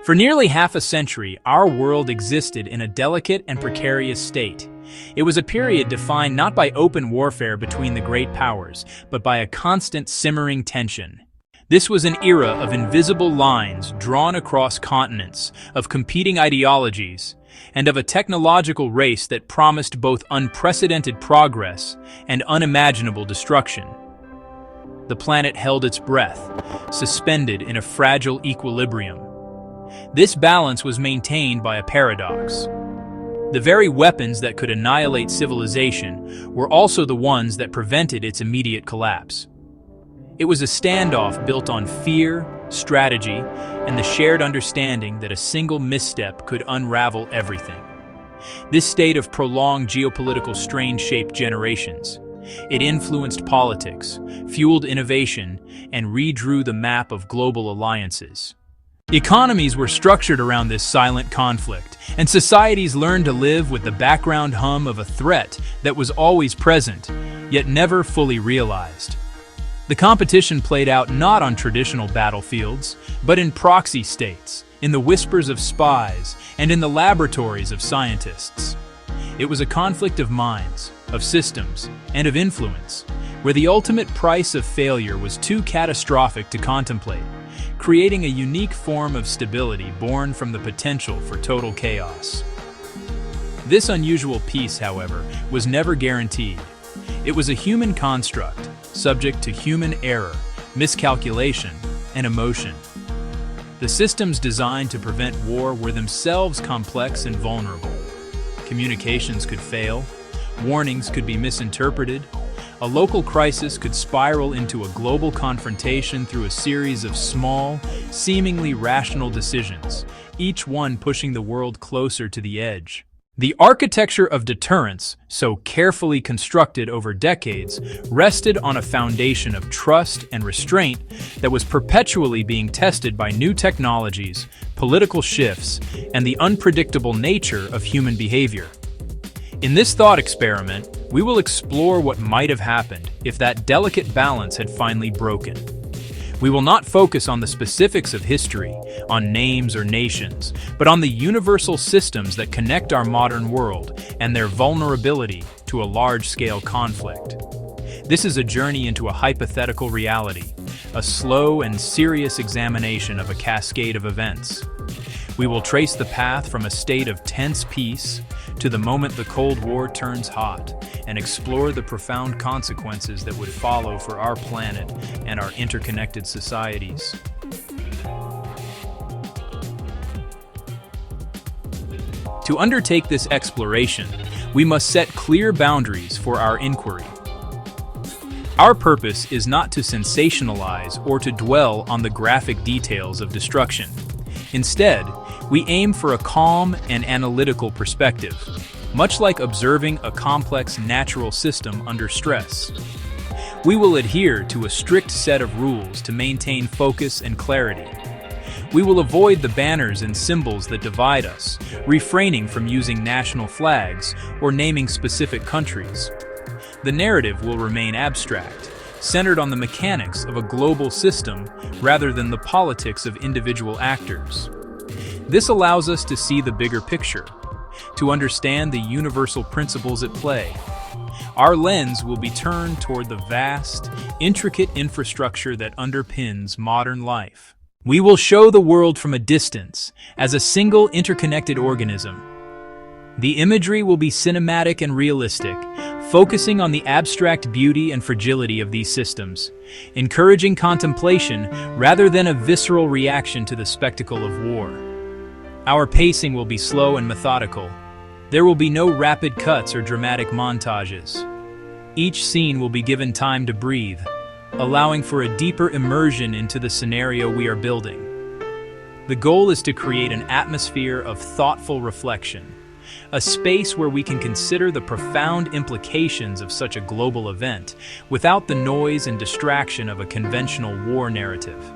For nearly half a century, our world existed in a delicate and precarious state. It was a period defined not by open warfare between the great powers, but by a constant simmering tension. This was an era of invisible lines drawn across continents, of competing ideologies, and of a technological race that promised both unprecedented progress and unimaginable destruction. The planet held its breath, suspended in a fragile equilibrium. This balance was maintained by a paradox. The very weapons that could annihilate civilization were also the ones that prevented its immediate collapse. It was a standoff built on fear, strategy, and the shared understanding that a single misstep could unravel everything. This state of prolonged geopolitical strain shaped generations. It influenced politics, fueled innovation, and redrew the map of global alliances. Economies were structured around this silent conflict, and societies learned to live with the background hum of a threat that was always present, yet never fully realized. The competition played out not on traditional battlefields, but in proxy states, in the whispers of spies, and in the laboratories of scientists. It was a conflict of minds, of systems, and of influence, where the ultimate price of failure was too catastrophic to contemplate, creating a unique form of stability born from the potential for total chaos. This unusual peace, however, was never guaranteed. It was a human construct, subject to human error, miscalculation, and emotion. The systems designed to prevent war were themselves complex and vulnerable. Communications could fail, warnings could be misinterpreted, a local crisis could spiral into a global confrontation through a series of small, seemingly rational decisions, each one pushing the world closer to the edge. The architecture of deterrence, so carefully constructed over decades, rested on a foundation of trust and restraint that was perpetually being tested by new technologies, political shifts, and the unpredictable nature of human behavior. In this thought experiment, we will explore what might have happened if that delicate balance had finally broken. We will not focus on the specifics of history, on names or nations, but on the universal systems that connect our modern world and their vulnerability to a large-scale conflict. This is a journey into a hypothetical reality, a slow and serious examination of a cascade of events. We will trace the path from a state of tense peace to the moment the Cold War turns hot, and explore the profound consequences that would follow for our planet and our interconnected societies. To undertake this exploration, we must set clear boundaries for our inquiry. Our purpose is not to sensationalize or to dwell on the graphic details of destruction. Instead, we aim for a calm and analytical perspective, much like observing a complex natural system under stress. We will adhere to a strict set of rules to maintain focus and clarity. We will avoid the banners and symbols that divide us, refraining from using national flags or naming specific countries. The narrative will remain abstract, centered on the mechanics of a global system rather than the politics of individual actors. This allows us to see the bigger picture, to understand the universal principles at play. Our lens will be turned toward the vast, intricate infrastructure that underpins modern life. We will show the world from a distance, as a single interconnected organism. The imagery will be cinematic and realistic, focusing on the abstract beauty and fragility of these systems, encouraging contemplation rather than a visceral reaction to the spectacle of war. Our pacing will be slow and methodical. There will be no rapid cuts or dramatic montages. Each scene will be given time to breathe, allowing for a deeper immersion into the scenario we are building. The goal is to create an atmosphere of thoughtful reflection, a space where we can consider the profound implications of such a global event without the noise and distraction of a conventional war narrative.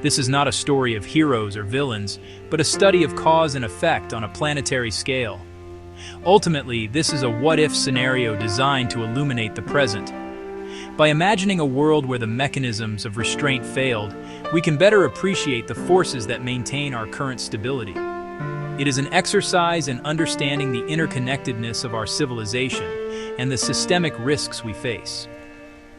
This is not a story of heroes or villains, but a study of cause and effect on a planetary scale. Ultimately, this is a what-if scenario designed to illuminate the present. By imagining a world where the mechanisms of restraint failed, we can better appreciate the forces that maintain our current stability. It is an exercise in understanding the interconnectedness of our civilization and the systemic risks we face.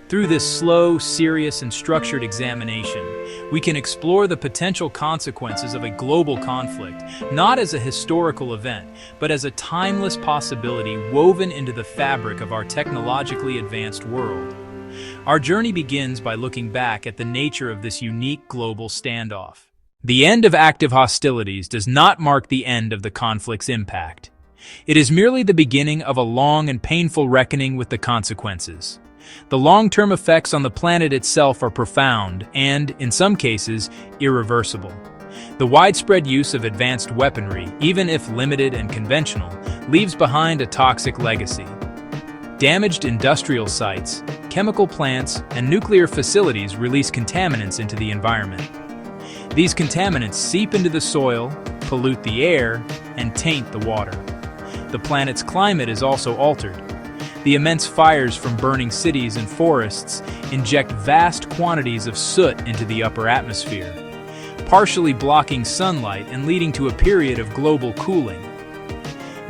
Through this slow, serious, and structured examination, we can explore the potential consequences of a global conflict, not as a historical event, but as a timeless possibility woven into the fabric of our technologically advanced world. Our journey begins by looking back at the nature of this unique global standoff. The end of active hostilities does not mark the end of the conflict's impact. It is merely the beginning of a long and painful reckoning with the consequences. The long-term effects on the planet itself are profound and, in some cases, irreversible. The widespread use of advanced weaponry, even if limited and conventional, leaves behind a toxic legacy. Damaged industrial sites, chemical plants, and nuclear facilities release contaminants into the environment. These contaminants seep into the soil, pollute the air, and taint the water. The planet's climate is also altered. The immense fires from burning cities and forests inject vast quantities of soot into the upper atmosphere, partially blocking sunlight and leading to a period of global cooling.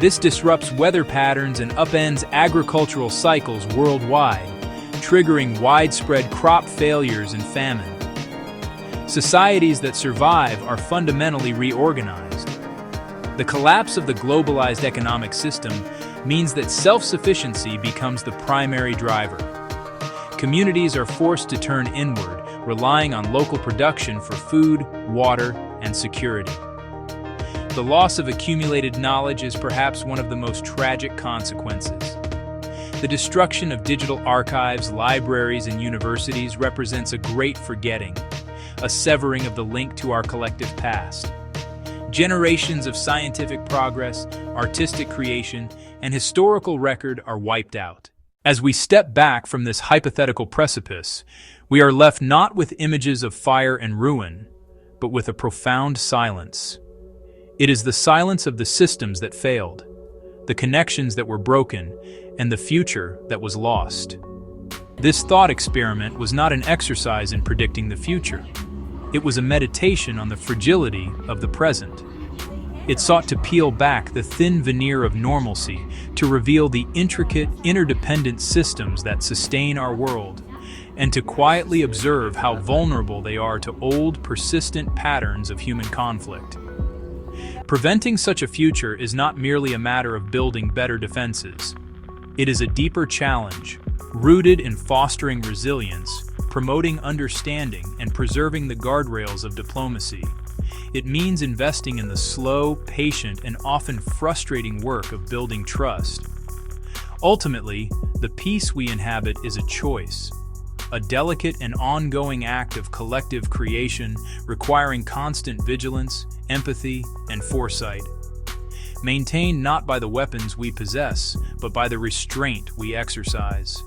This disrupts weather patterns and upends agricultural cycles worldwide, triggering widespread crop failures and famine. Societies that survive are fundamentally reorganized. The collapse of the globalized economic system means that self-sufficiency becomes the primary driver. Communities are forced to turn inward, relying on local production for food, water, and security. The loss of accumulated knowledge is perhaps one of the most tragic consequences. The destruction of digital archives, libraries, and universities represents a great forgetting, a severing of the link to our collective past. Generations of scientific progress, artistic creation, and historical record are wiped out. As we step back from this hypothetical precipice, we are left not with images of fire and ruin, but with a profound silence. It is the silence of the systems that failed, the connections that were broken, and the future that was lost. This thought experiment was not an exercise in predicting the future. It was a meditation on the fragility of the present. It sought to peel back the thin veneer of normalcy to reveal the intricate, interdependent systems that sustain our world, and to quietly observe how vulnerable they are to old, persistent patterns of human conflict. Preventing such a future is not merely a matter of building better defenses. It is a deeper challenge, rooted in fostering resilience, promoting understanding, and preserving the guardrails of diplomacy. It means investing in the slow, patient, and often frustrating work of building trust. Ultimately, the peace we inhabit is a choice, a delicate and ongoing act of collective creation requiring constant vigilance, empathy, and foresight. Maintained not by the weapons we possess, but by the restraint we exercise.